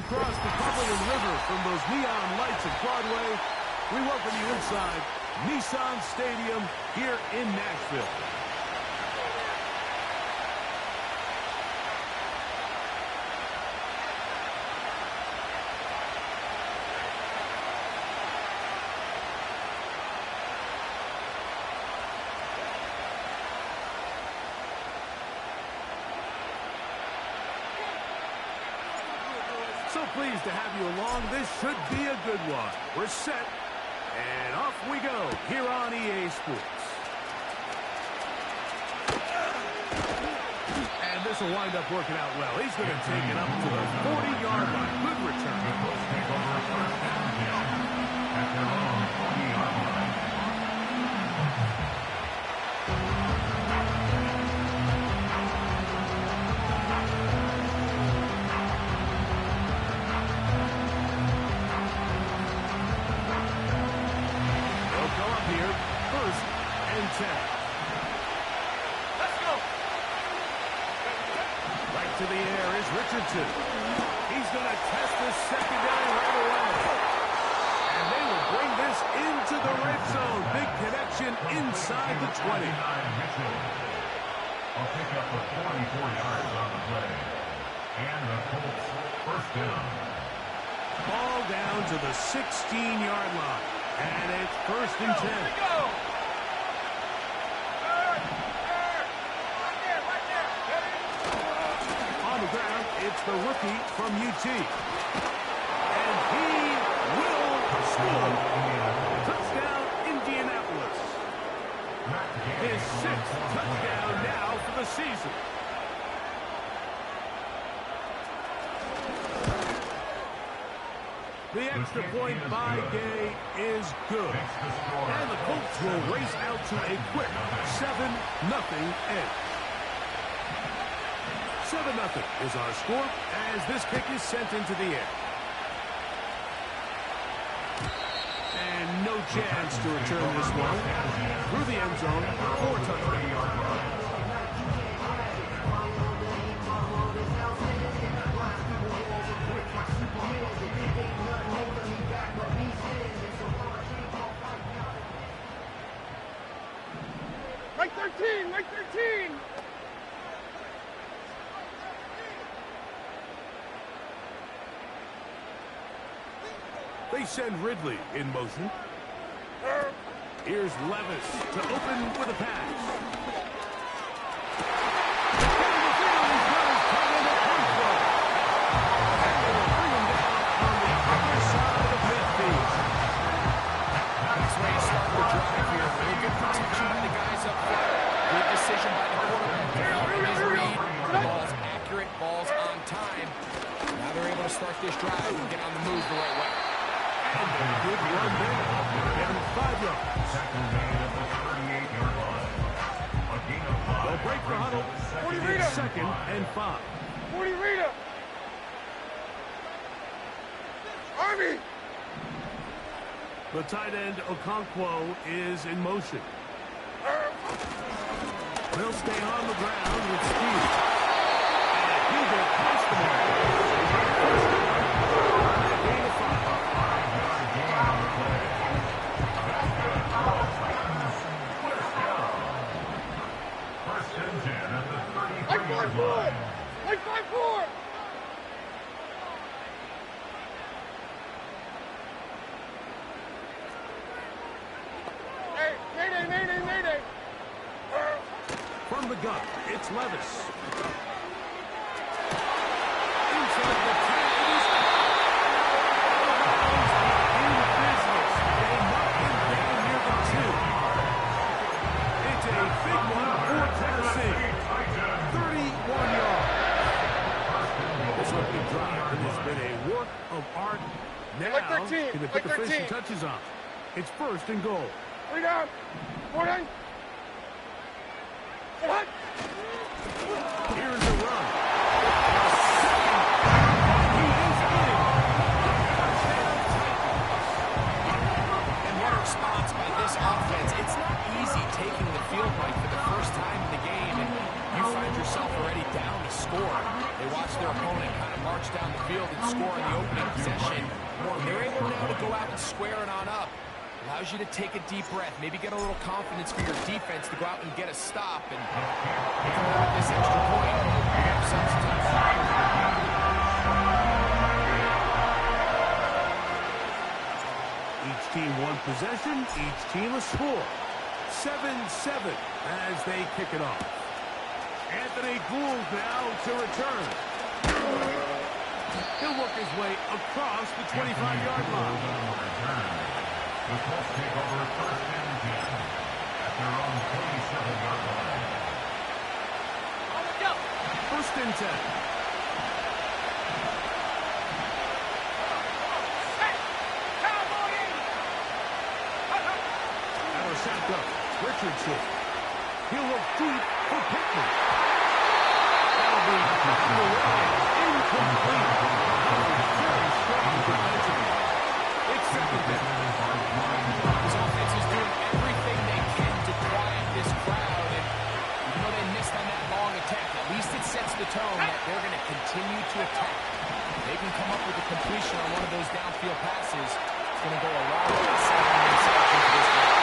across the Cumberland River from those neon lights at Broadway, we welcome you inside Nissan Stadium here in Nashville. So pleased to have you along. This should be a good one. We're set, and off we go here on EA Sports. And this will wind up working out well. He's going to take it up to the 40-yard line. Good return. At their own 40-yard line. First and 10. Let's go. Right to the air is Richardson. He's going to test this secondary right away. And they will bring this into the red zone. Big connection inside the 20. Mitchell will pick up the 44 yards on the play. And the Colts first down. Ball down to the 16-yard line. And it's first and 10. On the ground, it's the rookie from UT. And he will score. Touchdown, Indianapolis. His 6th touchdown now for the season. The extra point by Gay is good. And the Colts will race out to a quick 7-0 edge. 7-0 is our score as this kick is sent into the air. And no chance to return this one. Through the end zone for a touchdown. Like 13, like 13. They send Ridley in motion. Here's Levis to open with a pass. Start this drive and get on the move the right way. And a good run there. Down 5 yards. They'll break the huddle. 40 Rita. 2nd and 5. 40 Rita. Army. The tight end Okonkwo is in motion. They'll stay on the ground with speed. And he will pass the ball. Like 5-4! Like 5-4! Hey, mayday! From the gun, it's Levis. Inside the 10, it is in business. They knock him down near the 2. It's a big one for Tennessee. 31 yards. This opening drive has been a work of art. Now, like 13, can they like put the 13. finishing touches on? It's first and goal. 3 down. 4 down. What? Here's a run. He is in. And what a response by this offense. It's not easy taking the field right for the first time in the game, and you find yourself already down to score. They watch their opponent kind of march down the field and score on the opening possession. And they're able now to go out and square it on up. Allows you to take a deep breath, maybe get a little confidence for your defense to go out and get a stop. And with this extra point, you have substitutes. Each team one possession, each team a score. 7-7 as they kick it off. Anthony Gould now to return. He'll work his way across the 25-yard line. The Colts take over first and 10 at their own 27-yard line. First and 10. Out of shotgun, Richardson. He'll look deep for Pittman. That'll be incomplete. Very strong defensively. It's second down. This offense is doing everything they can to quiet this crowd, and even though they missed on that long attack, at least it sets the tone that they're going to continue to attack. If they can come up with a completion on one of those downfield passes, it's going to go a long way to setting themselves into this game.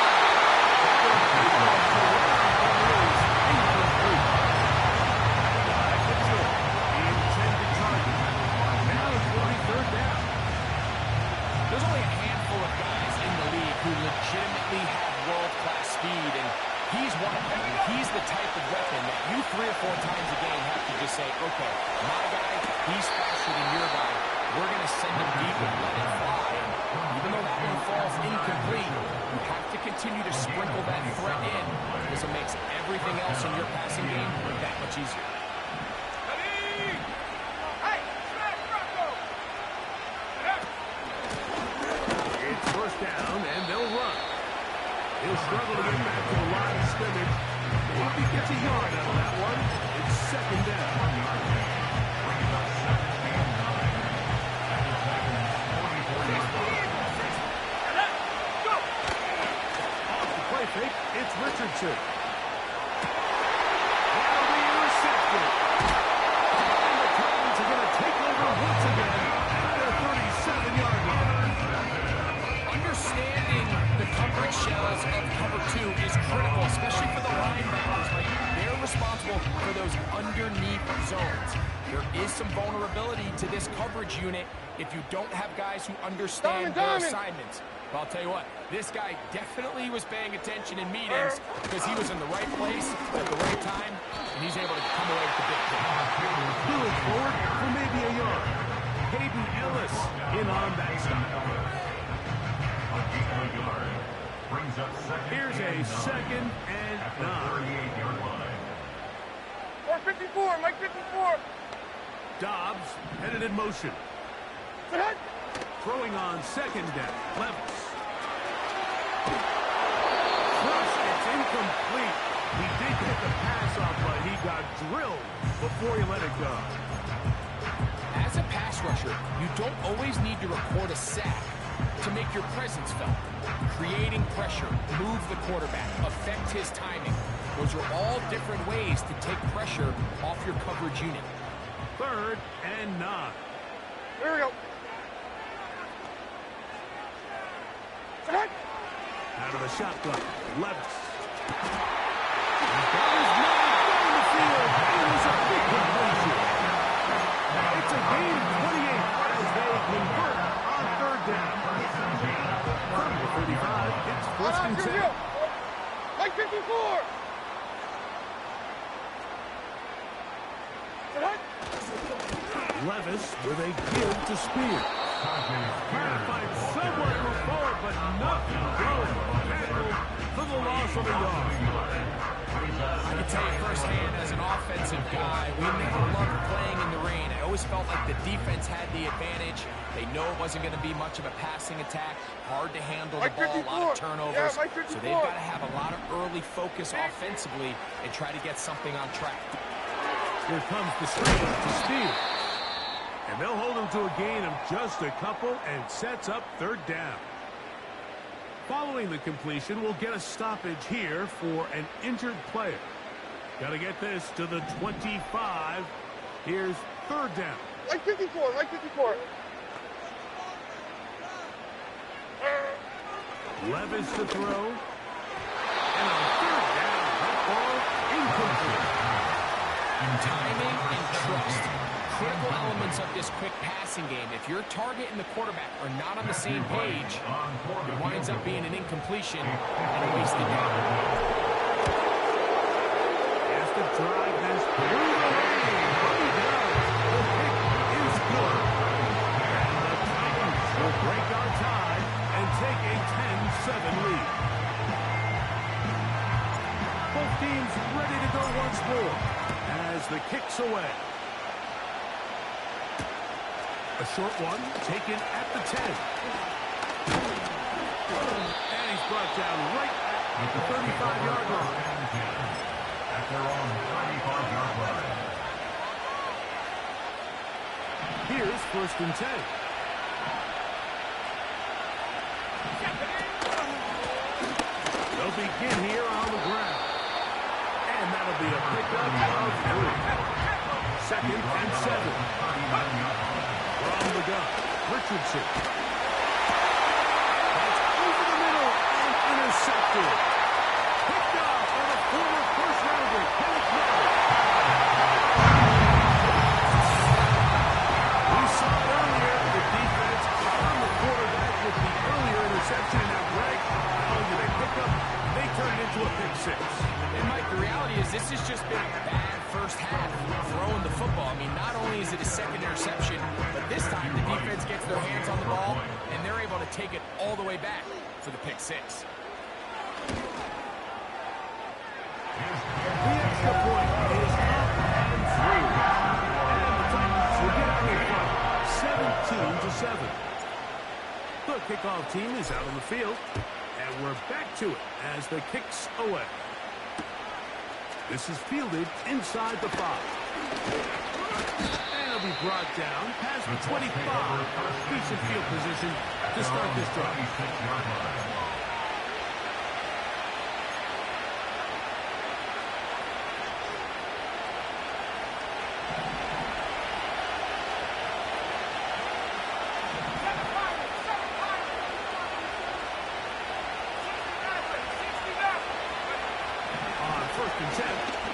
There's only a handful of guys in the league who legitimately have world-class speed, and he's one of them. He's the type of weapon that you 3 or 4 times a game have to just say, okay, my guy, he's faster than your guy. We're going to send him deep and let it fly. And even though that one falls incomplete, you have to continue to sprinkle that threat in because it makes everything else in your passing game that much easier. Down, and they'll run. He'll struggle to get back to the line of scrimmage. If he gets a yard out of that one, it's second down. Off the play fake, it's Richardson. That'll be intercepted. And the Titans are going to take over once again at their 37-yard line. Understanding the coverage shells of cover 2 is critical, especially for the linebackers. Like, they're responsible for those underneath zones. There is some vulnerability to this coverage unit if you don't have guys who understand their assignments. But I'll tell you what, this guy definitely was paying attention in meetings because he was in the right place at the right time, and he's able to come away with the big pick. Move forward for maybe a yard. Hayden Ellis in on that stop. Here's a second and 9. 454, Mike 54. Dobbs headed in motion. Throwing on second down. Levis. Crush, it's incomplete. He did get the pass off, but he got drilled before he let it go. As a pass rusher, you don't always need to record a sack to make your presence felt. Creating pressure, move the quarterback, affect his timing. Those are all different ways to take pressure off your coverage unit. Third and 9. Here we go. Out of the shotgun, Levis. He's got his man down the field. It was a big completion. It's a gain of 28 as they convert on third down. From the 35, it's first and 10. Like 54. Levis with a give to Spears. Trying to find somewhere to move forward, but nothing doing. Tackle for the loss of a yard. I can tell you firsthand, as an offensive guy, we never loved playing in the rain. I always felt like the defense had the advantage. They know it wasn't going to be much of a passing attack. Hard to handle the ball, a lot of turnovers. So they've got to have a lot of early focus offensively and try to get something on track. Here comes the screen to Spears. And they'll hold him to a gain of just a couple and sets up third down. Following the completion, we'll get a stoppage here for an injured player. Got to get this to the 25. Here's third down. Like 54, like 54. Levis to throw. And on third down, that ball incomplete. Timing and trust. Critical elements of this quick passing game. If your target and the quarterback are not on the same page, it winds up being an incompletion and a wasted down. Has to drive this through the lane. But he does. The pick is good. And the Titans will break our tie and take a 10-7 lead. Both teams ready to go once more as the kick's away. A short one taken at the 10. And he's brought down right at the 35-yard line. At their own 35-yard line. Here's 1st and 10. They'll begin here on the ground. And that'll be a pickup of 3. 2nd and 7. From the gun, Richardson. That's over the middle and intercepted. Picked off on a former first-rounder, Kenneth Murray. We saw it earlier. The defense on the quarterback with the earlier interception. Now, Greg, not only did they pick up, they turned into a pick 6. And, Mike, the reality is this has just been a bad first half throwing the football. I mean, not only is it a second interception, but this time the defense gets their hands on the ball, and they're able to take it all the way back for the pick 6. The extra point is up and through. And the Titans will get out in front, 17-7. The kickoff team is out on the field, and we're back to it as the kick's away. This is fielded inside the 5. And it'll be brought down past the 25. Decent field position to start this drive.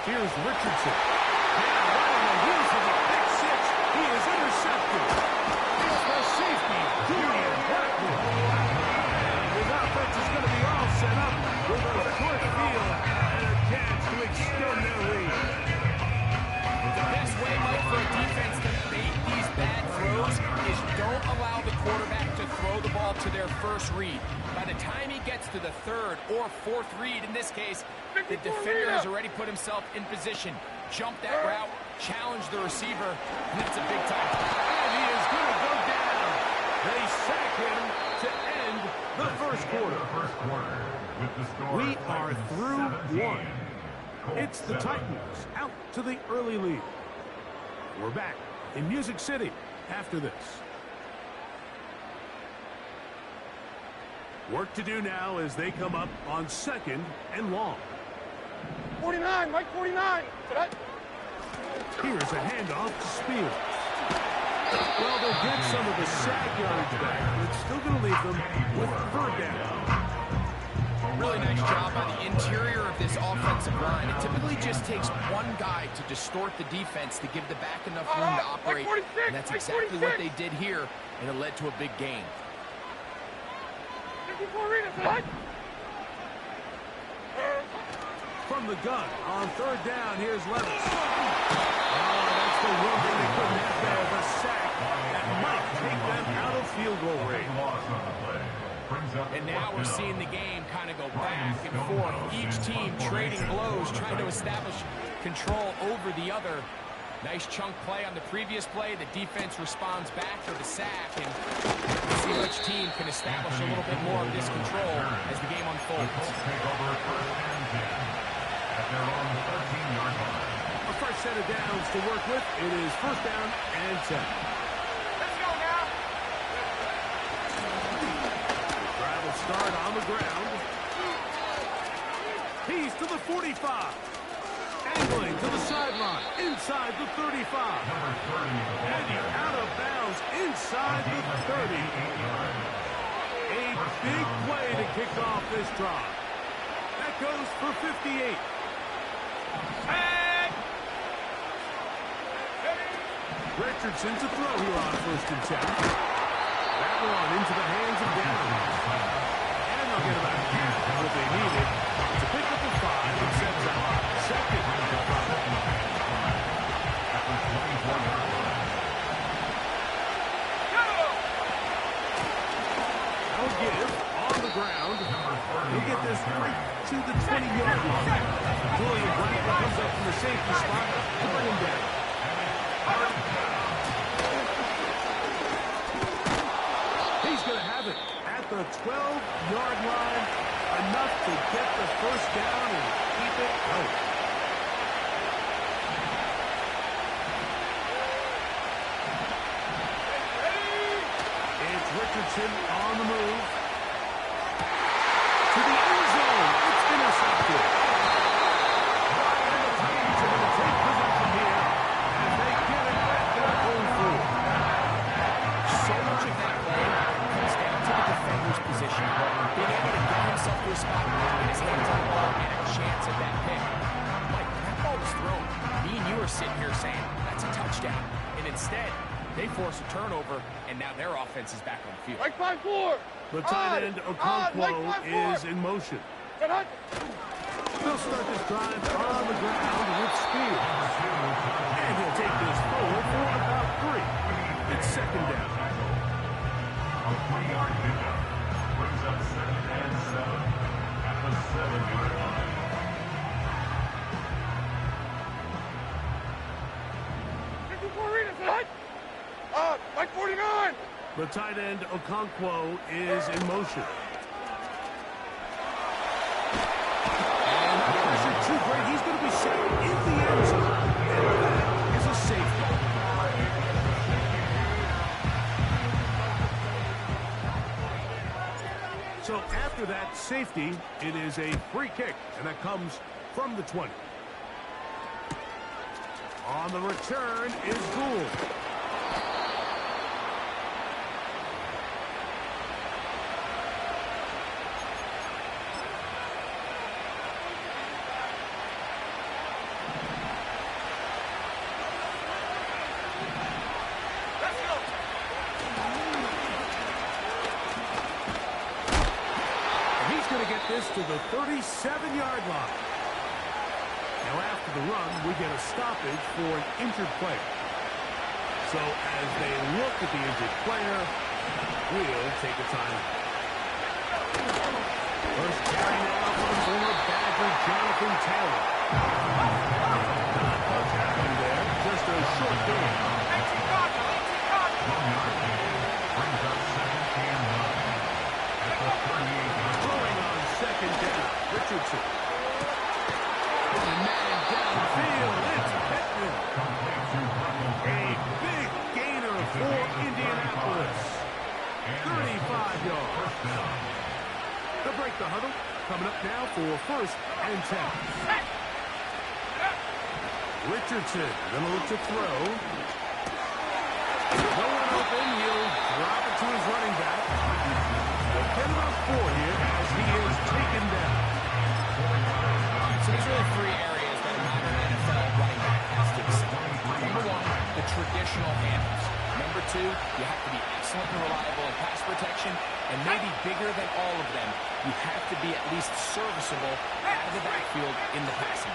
Here's Richardson. Now right on the heels of a pick 6, he is intercepted. It's the safety, Julian Blackwood. And his offense is going to be all set up with a short field and a chance to extend their lead. The best way, Mike, for a defense to bait these bad throws is don't allow the quarterback to throw the ball to their first read. By the time he gets to the 3rd or 4th read, in this case, the defender has already put himself in position. Jump that route, challenge the receiver, and that's a big-time play. And he is going to go down. They sack him to end the first quarter. We are through 1. It's the Titans out to the early lead. We're back in Music City after this. Work to do now as they come up on 2nd and long. 49, Mike 49. Here's a handoff to Spears. Well, they'll get some of the sack yardage back, but it's still going to leave them with 3rd down. Really nice job by the interior of this offensive line. It typically just takes one guy to distort the defense to give the back enough room to operate. And that's exactly what they did here, and it led to a big gain. 54 readers, what? From the gun on 3rd down, here's Levis. Oh, that's the one thing they couldn't have there, the sack that might take them out of field goal range. And now we're seeing the game kind of go back and forth. Each team trading blows, trying to establish control over the other. Nice chunk play on the previous play. The defense responds back for the sack, and we'll see which team can establish a little bit more of this control as the game unfolds. A fresh set of downs to work with. It is 1st down and 10. Let's go now. The drive will start on the ground. He's to the 45. Angling to the sideline, inside the 35. And he's out of bounds inside the 30. A big play to kick off this drive. That goes for 58. Richardson to throw here on 1st and 10. That one into the hands of Downs. And they'll get about half of what they needed to pick up the 5 and set up 2nd and 5. That'll give on the ground. He'll get this right to the 20-yard line. Julian Bradley comes up from the safety spot to bring him down. He's going to have it at the 12-yard line. Enough to get the 1st down and keep it going. It's Richardson on the move. To the end zone. It's intercepted. And the Titans are going to take possession here as they get it back to their own field. So much of that play comes down to the defender's position. Being able to get himself to a spot where he can get his hands on the ball and a chance at that pick. Mike, that ball was thrown. Me and you are sitting here saying, that's a touchdown. And instead, they force a turnover, and now their offense is back on the field. Like 5-4. The tight end, Okonkwo, is in motion. They'll start this drive on the ground with speed. And he'll take this forward for about 3. It's 2nd down. A 20-yard pickup brings up 2nd and 7 at the 7-yard line. Like 49. The tight end, Okonkwo, is in motion. And the pressure too great. He's going to be sacked in the end zone. And that is a safety. So after that safety, it is a free kick, and that comes from the 20. On the return is Gould. This to the 37-yard line. Now after the run, we get a stoppage for an injured player. So as they look at the injured player, we'll take a timeout. First carry now for the former Badger, Jonathan Taylor. Not much happened there, just a short game. Brings up 2nd and 9 at the 38-yard line. 2nd down, Richardson. And Madden downfield, it's Pittman. A big gainer for Indianapolis. 35 yards. They'll break the huddle. Coming up now for 1st and 10. Richardson gonna look to throw. No one open, he'll drop it to his running back. They'll get about 4 here as he is taken down. So there's really 3 areas that a modern NFL running back has to excel. Number 1, the traditional handles. Number 2, you have to be excellent and reliable in pass protection. And maybe bigger than all of them, you have to be at least serviceable out of the backfield in the passing.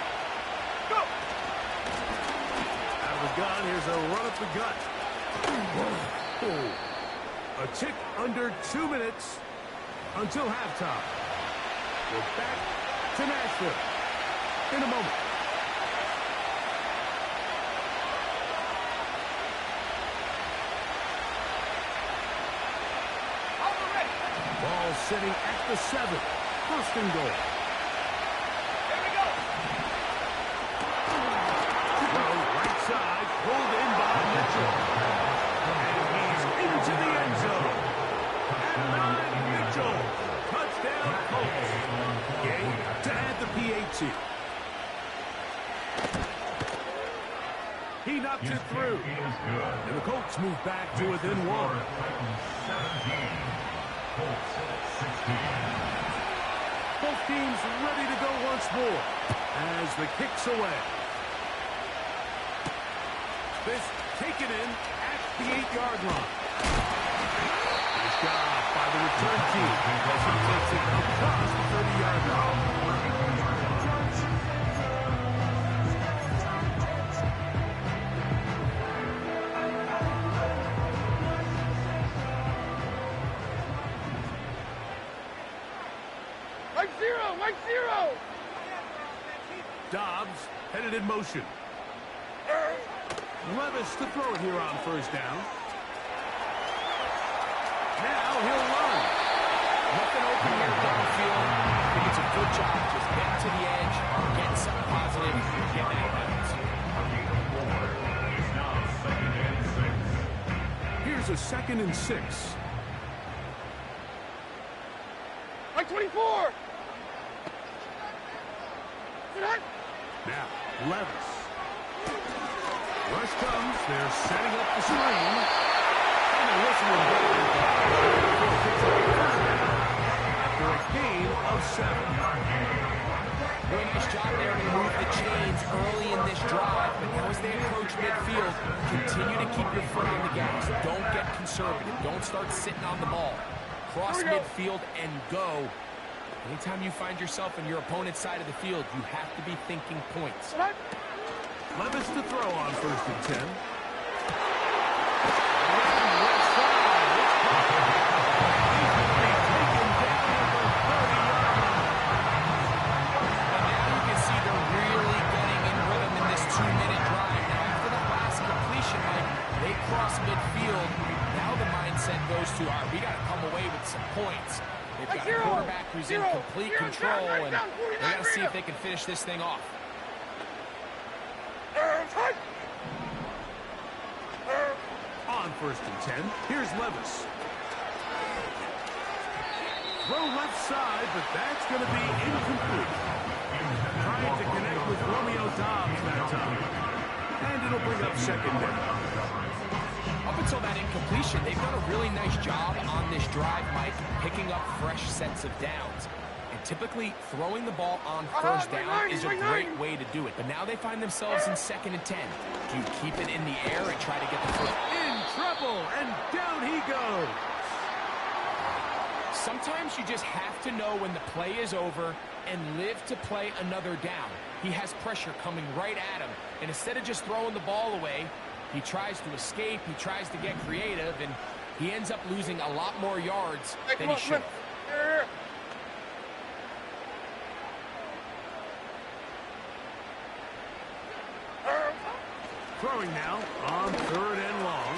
Go! Out of the gun, here's a run up the gut. A tick under 2 minutes until halftime. We're back to Nashville in a moment. Ball sitting at the 7. 1st and goal. Here we go. Throw right side, pulled in by Mitchell. And he's into the end zone. And 9, Mitchell. Touchdown, Colts. Game to add the PAT. He knocked it through. And the Colts move back to within 1. Titans 17, Colts 16. Both teams ready to go once more as the kick's away. This taken in at the 8-yard line. Nice job by the return team as he takes it across the 30-yard line. White zero! Dobbs headed in motion. Levis to throw it here on first down. Now he'll run. Nothing open here downfield. I think it's a good job just getting to the edge, getting something positive, and getting out of bounds. It's now 2nd and 6. Here's a 2nd and 6. White 24! Now, Levis. Rush comes. They're setting up the screen. And they're whistling after a gain of 7. Doing a nice job there to move the chains early in this drive. But now as they approach midfield, continue to keep your foot on the gas. Don't get conservative. Don't start sitting on the ball. Cross midfield and go. Anytime you find yourself on your opponent's side of the field, you have to be thinking points. Levis to throw on 1st and 10. Midfield. Now the mindset goes to, all right, we got to come away with some points. They've got a quarterback who's in complete control, and they got to see if they can finish this thing off. On 1st and 10, here's Levis. Throw left side, but that's going to be incomplete. Trying to connect with Romeo Dobbs that time. And it'll bring up 2nd down. Up until that incompletion, they've done a really nice job on this drive, Mike, picking up fresh sets of downs. And typically, throwing the ball on first down is a great way to do it. But now they find themselves in 2nd and 10. Do you keep it in the air and try to get the foot? In trouble, and down he goes. Sometimes you just have to know when the play is over and live to play another down. He has pressure coming right at him. And instead of just throwing the ball away, he tries to escape, he tries to get creative, and he ends up losing a lot more yards than he should. Throwing now on 3rd and long.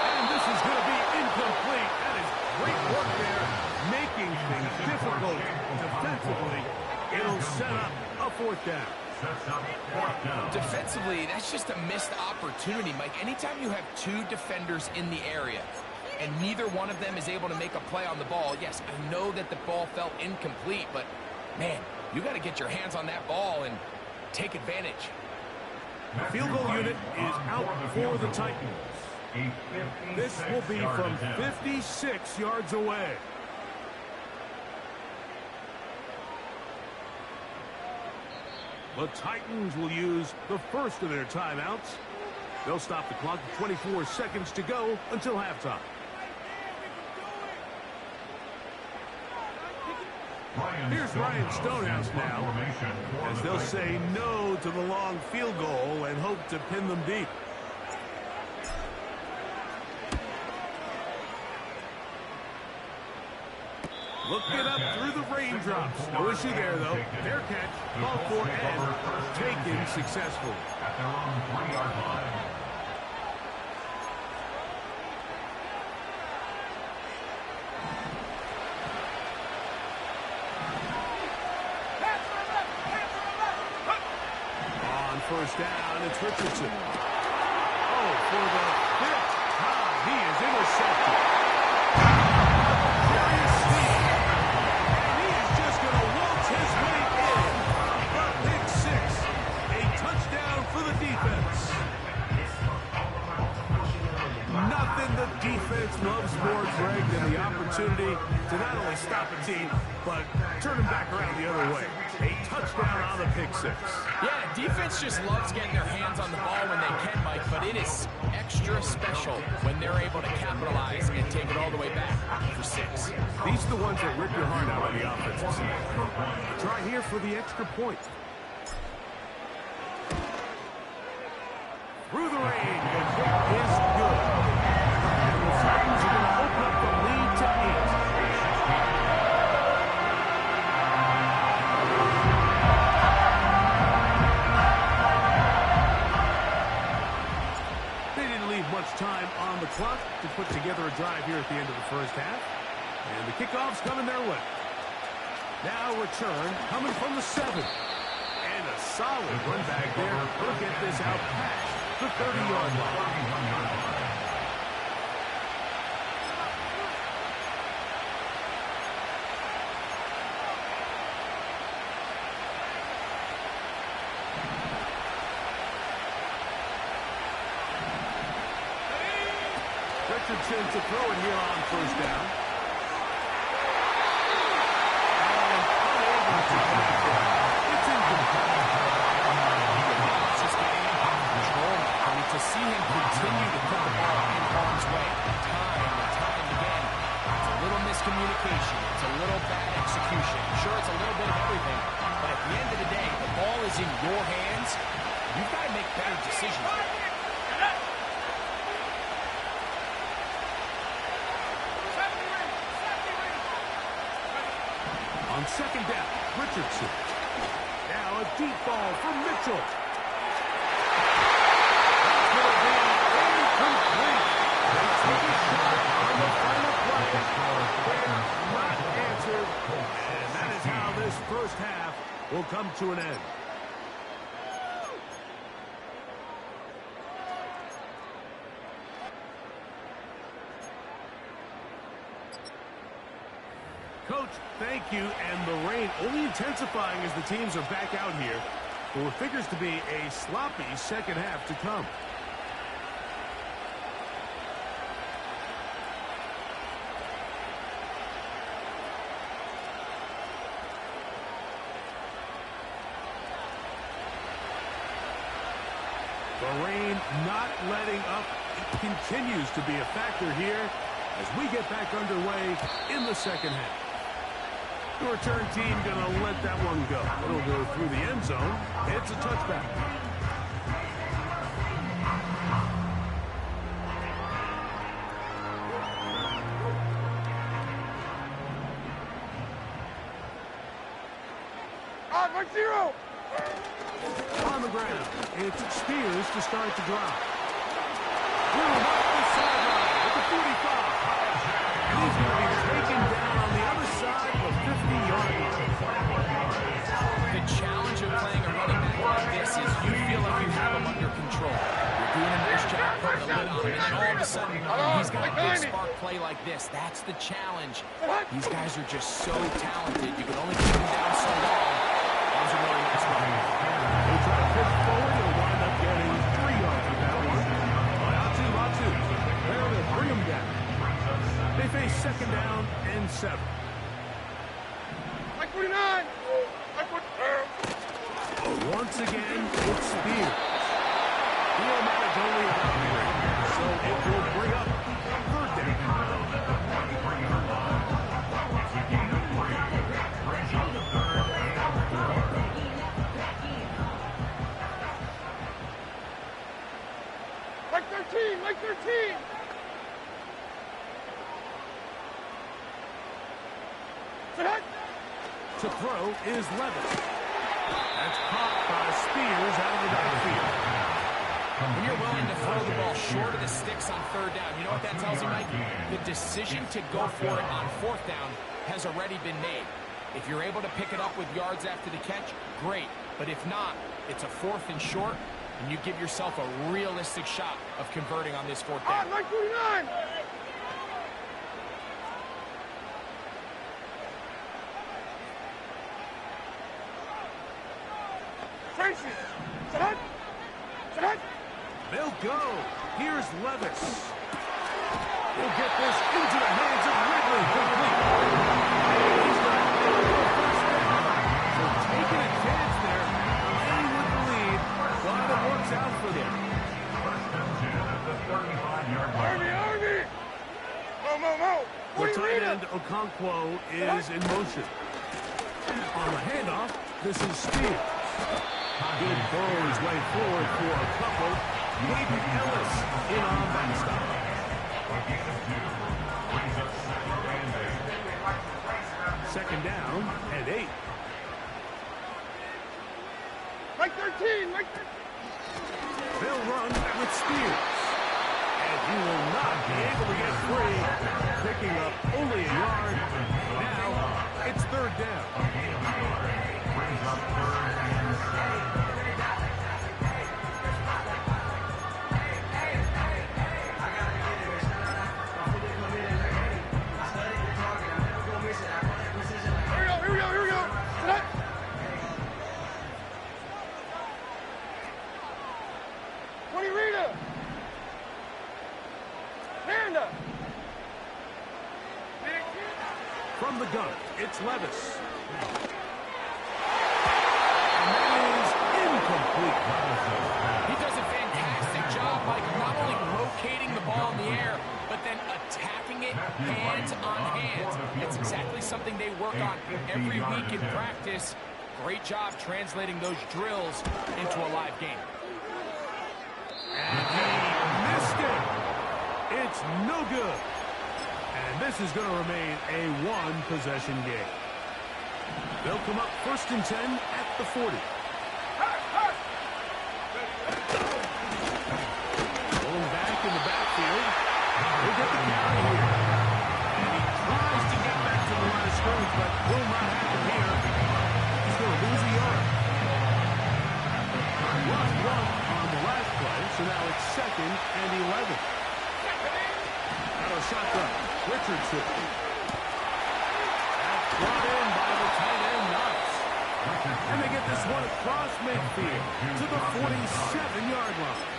And this is going to be incomplete. That is great work there, making things difficult defensively. It'll set up a 4th down. Defensively, that's just a missed opportunity, Mike. Anytime you have 2 defenders in the area and neither one of them is able to make a play on the ball, yes, I know that the ball felt incomplete, but, man, you got to get your hands on that ball and take advantage. The field goal unit is out for the Titans. This will be from 56 yards away. The Titans will use the first of their timeouts. They'll stop the clock with 24 seconds to go until halftime. Here's Ryan Stonehouse now, as they'll say no to the long field goal and hope to pin them deep. Looking up through the raindrops. No issue there, though. Fair catch, called for, and taken successfully. At their own 3-yard line. On first down, it's Richardson. Oh, for the 5th time, he is intercepted. Furious speed. And he is just going to waltz his way in. A big 6. A touchdown for the defense. to stop a team, but turn them back around the other way. A touchdown on the pick six. Yeah, defense just loves getting their hands on the ball when they can, Mike, but it is extra special when they're able to capitalize and take it all the way back for 6. These are the ones that rip your heart out on the offensive side. Try here for the extra point. Through the rain, the kick is good. And the Titans are going to open up the lead to 8. They didn't leave much time on the clock to put together a drive here at the end of the first half. And the kickoff's coming their way. Now return coming from the 7. And a solid run back there. He'll get this out past the 30-yard line. Richardson to throw it here on first down. And unable to connect it. It's incomplete. Just getting out of control. I mean, to see him continue to put the ball in harm's way time and time again, it's a little miscommunication. It's a little bad execution. Sure, it's a little bit of everything, but at the end of the day, the ball is in your hands. You've got to make better decisions. On second down, Richardson. Now a deep ball from Mitchell. That's going to be incomplete. They take a shot on the final play. Not answered. And that is how this first half will come to an end. Coach, thank you, and the rain only intensifying as the teams are back out here for what figures to be a sloppy second half to come. The rain not letting up. It continues to be a factor here as we get back underway in the second half. The return team going to let that one go. It'll go through the end zone. It's a touchback. Mark 0. On the ground, it's Spears to start the drive. Through the sideline at the 45. He's going to be taken down on the other side of the 50-yard line. The challenge of playing a running back like this is you feel like you have him under control. You're doing a nice job putting the lid on him, and then all of a sudden, he's got a big spark play like this. That's the challenge. These guys are just so talented. You can only keep them down so long. That was a really nice run. They try to pitch forward and wind up getting 3 yards with that one. Latu. There to bring him down. They face second down and 7. Mike 49. Once again, it's Spears. The automatic only allowed 3, so it will bring up third down. Mike 13. Mike 13. To throw is Levis. That's caught by Spears out of the backfield. When you're willing to throw the ball short of the sticks on third down, you know what that tells you, Mike? The decision to go for it on fourth down has already been made. If you're able to pick it up with yards after the catch, great. But if not, it's a 4th and short, and you give yourself a realistic shot of converting on this fourth down. Mike 49. Tracy. They'll go. Here's Levis. He'll get this into the hands of Ridley. Complete. Okonkwo is in motion. On the handoff, this is Spears. Good throw his way forward for a couple. Hayden Ellis in on that stop. Second down and 8. Like 13, like 13. They'll run with Spears. And he will not be able to get free. Picking up only a yard. Now, it's third down. Brings up third and 7. Here we go. Set. Rita. Panda. From the gun, it's Levis. And that is incomplete. He does a fantastic job, like not only rotating the ball in the air, but then attacking it hands on hands. It's exactly something they work on every week in practice. Great job translating those drills into a live game. And he missed it. It's no good. And this is going to remain a one-possession game. They'll come up 1st and 10 at the 40. Going back in the backfield. He'll get the carry here. And he tries to get back to the line of scrimmage, but will not happen here. He's going to lose a yard. Lost one on the last play, so now it's 2nd and 11. Out of shotgun, Richardson. That's brought in by the tight end, Knox. And they get this one across midfield to the 47-yard line.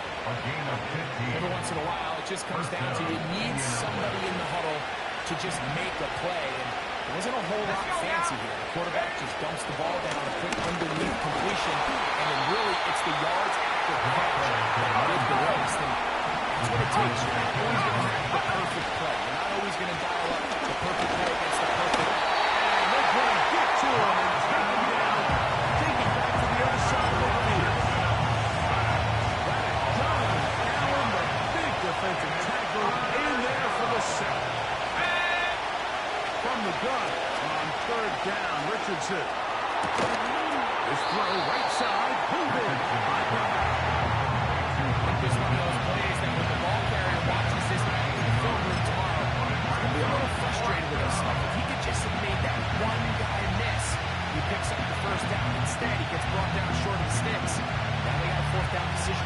Every once in a while, it just comes down to you need somebody in the huddle to just make a play. And there wasn't a whole lot fancy here. The quarterback just dumps the ball down, a quick underneath completion, and then really it's the yards after the catch that did the rest. And that's what it takes. You're not always going to have the perfect play. You're not always going to dial up the perfect play against the perfect. And they're going to get to him and take him down. Take it back to the other side of the field. Allen, the big defensive tackle, in there for the sack. From the gun on 3rd down, Richardson. His throw right side, pulled in by Brown. This one of those plays that when the ball carrier watches this back in the film room tomorrow, he's going to be a little frustrated with himself. If he could just have made that one guy miss, he picks up the 1st down. Instead, he gets brought down short of the sticks. Now they got a 4th down decision.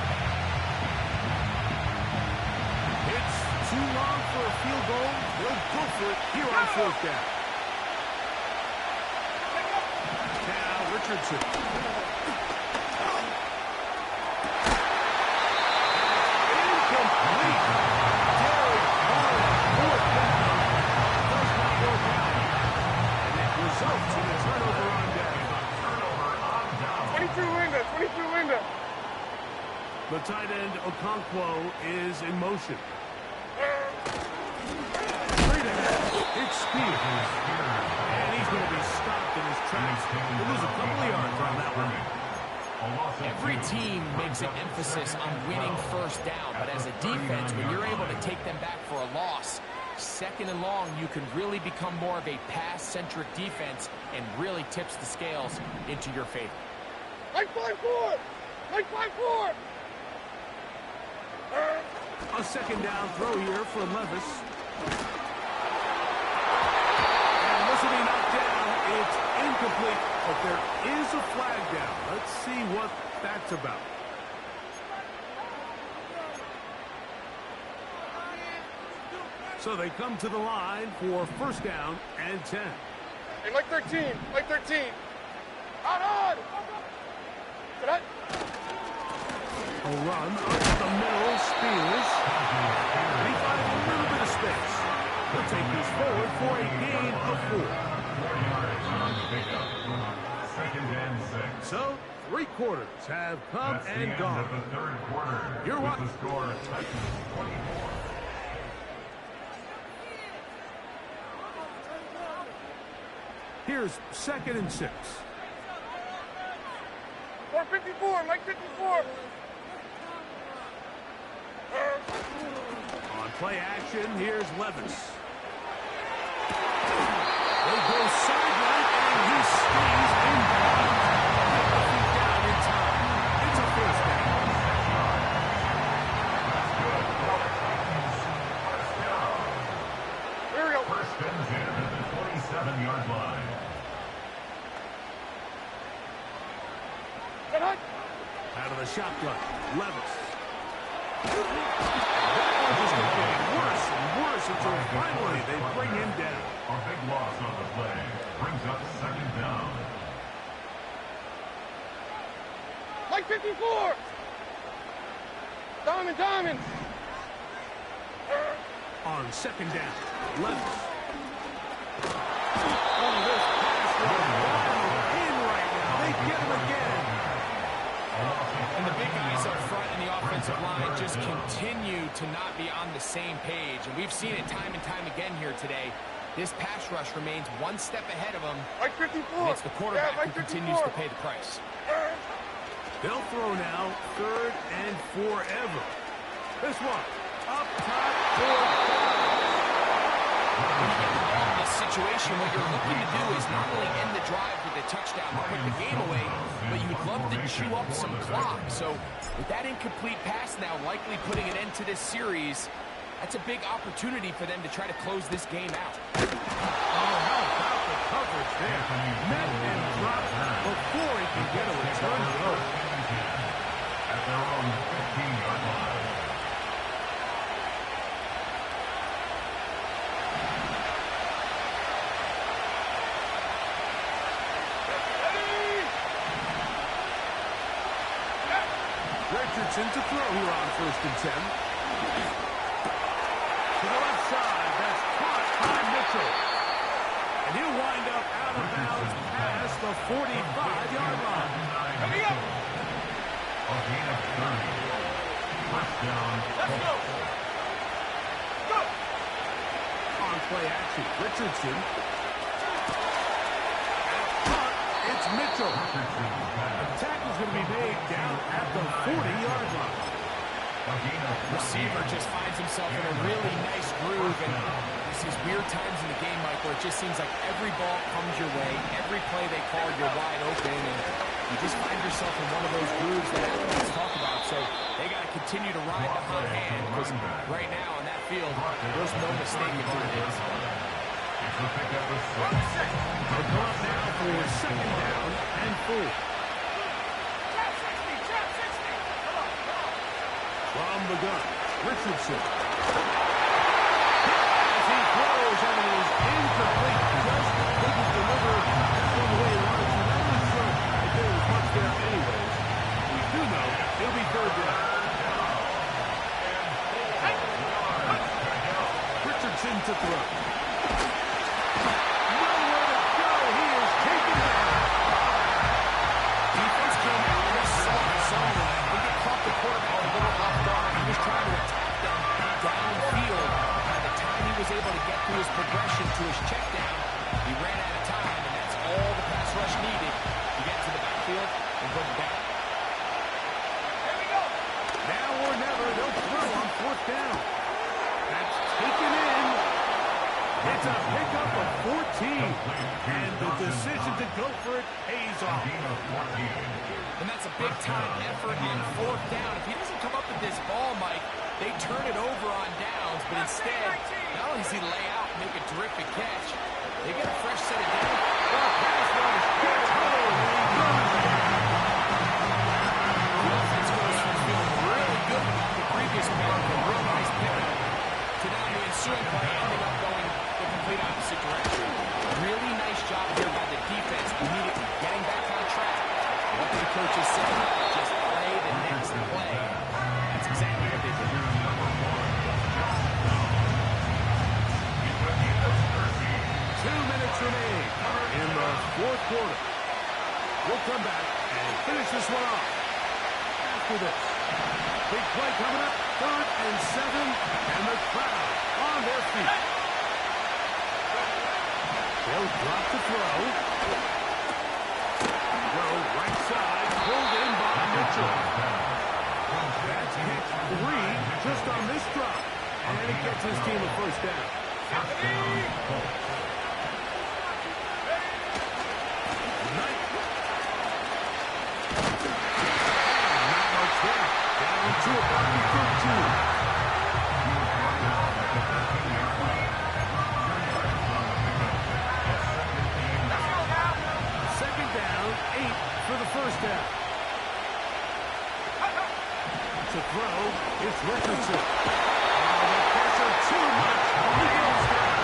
It's too long for a field goal. They'll go for it here on 4th down. Now Richardson. Incomplete. Derek Carr, 4th down. Does not work out. And it results in a turnover on down. 22 Linda. The tight end, Okonkwo, is in motion. Straight ahead, it's Spears. And he's going to be stopped in his tracks. He'll lose a couple of yards on that one. Every team makes an emphasis on winning 1st down, but as a defense, when you're able to take them back for a loss, 2nd and long, you can really become more of a pass-centric defense and really tips the scales into your favor. Like 5-4. Like 5-4. A 2nd down throw here for Levis. And this will be knocked down. It's incomplete, but there is a flag down. Let's see what that's about. So they come to the line for 1st down and 10. Hey, like 13. Out on. Set. A run up the middle, Spears. And he finds a little bit of space. He'll take this forward for a gain of 4. 2nd and 6. So, 3 quarters have come That's and the gone. end of the 3rd quarter. You're with watching. the score, Texas 24. Here's 2nd and 6. 454, Mike 54. On play action, here's Levis. They go sideline, and he stays in bounds. Get the feet down in time. It's a first down. Here we go. First and 10 at the 27-yard line. Get hut. Out of the shotgun, Levis. That one just kept getting worse and worse until finally they bring him down. A big loss on the play. Brings up 2nd down. Mike 54. Diamond. On 2nd down, Levis. Oh, this pass rush in right now. They get him again. And the big guys up front in the offensive line just continue to not be on the same page. And we've seen it time and time again here today. This pass rush remains one step ahead of them. Mike 54. And it's the quarterback Mike who 54. continues to pay the price. They'll throw now 3rd and forever. This one up top for When you get the ball in this situation, what you're looking to do is not only end the drive with a touchdown to put the game away, but you'd love to chew up some clock. So with that incomplete pass now likely putting an end to this series, that's a big opportunity for them to try to close this game out. Oh, how about the coverage there? Met and dropped before he can get a return throw. At their own 15-yard line. Richardson to throw here on 1st and 10. To the left side, that's caught by Mitchell. And he'll wind up out of bounds past the 45-yard line. Let me go. A gain of 30. First down. Let's go. Go. On play action, Richardson. Caught, it's Mitchell. The tackle's going to be made down at the 40-yard line. Receiver just finds himself in a really nice groove, and there's these weird times in the game, Mike, where it just seems like every ball comes your way, every play they call, you're wide open, and you just find yourself in one of those grooves that athletes talk about. So they got to continue to ride the hot hand, because right now on that field, there's no mistaking who it is. They'll go up now for 2nd down and 4. From the gun, Richardson. As he throws, and it is incomplete. Just couldn't deliver that one the way he wanted to. I'm not sure if there was much there anyways. We do know he'll be 3rd down. Richardson to throw. Nowhere to go. He is taken down. Defense came out in this soft zone. They get caught the quarterback a little off guard. He was trying to attack them downfield. By the time he was able to get through his progression to his check down, he ran out of time, and that's all the pass rush needed to get to the backfield and bring him down. Here we go. Now or never, they'll throw on 4th down. That's taken in. It's a pickup of 14. And the decision to go for it pays off. And that's a big-time effort on 4th down. If he doesn't come up with this ball, Mike, they turn it over on downs, but instead, not only does he lay out and make a terrific catch, they get a fresh set of downs. The pass rush gets home. The offense goes from feeling really good about the previous play, a real nice pickup, to now the ensuing play ending up going the complete opposite direction. Really nice job here by the defense, immediately getting back on track. What the coaches said, just play the next play. That's exactly what they did. 2 minutes remaining in the 4th quarter. We'll come back and finish this one off after this. Big play coming up, 3rd and 7, and the crowd on their feet. They'll drop to throw. Go right side, pulled in by Mitchell. That's hit 3 just on this drop. And it gets his team a first down. Down to about the 13. Second down, 8 for the first down. To throw, it's Richardson. Oh, the pressure too much. He goes down.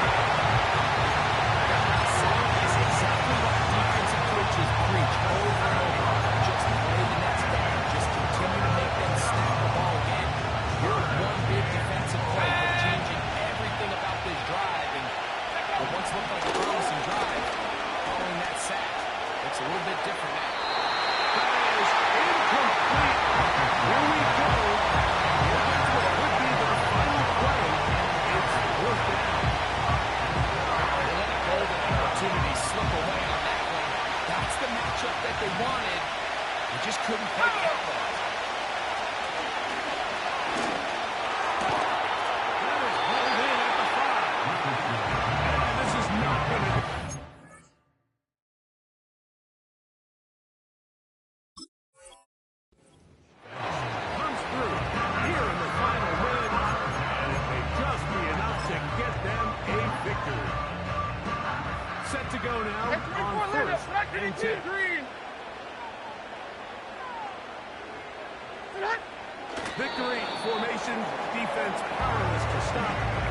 Is exactly what defensive coaches preach over and over. Just play the next down. Just continue to make them snap the ball again. You're one big defensive play from changing everything about this drive. And what once looked like a promising drive, following that sack, looks a little bit different now. That is incomplete. Here we go. Here that's what could be their final play. It's fourth down. They let a golden opportunity slip away on that one. That's the matchup that they wanted. They just couldn't quite capitalize. That is hauled in at the 5. And this is not going to... Comes through here in the final minute. And it may just be enough to get them a victory. Set to go now on first and 10. Green. Victory formation, defense powerless to stop.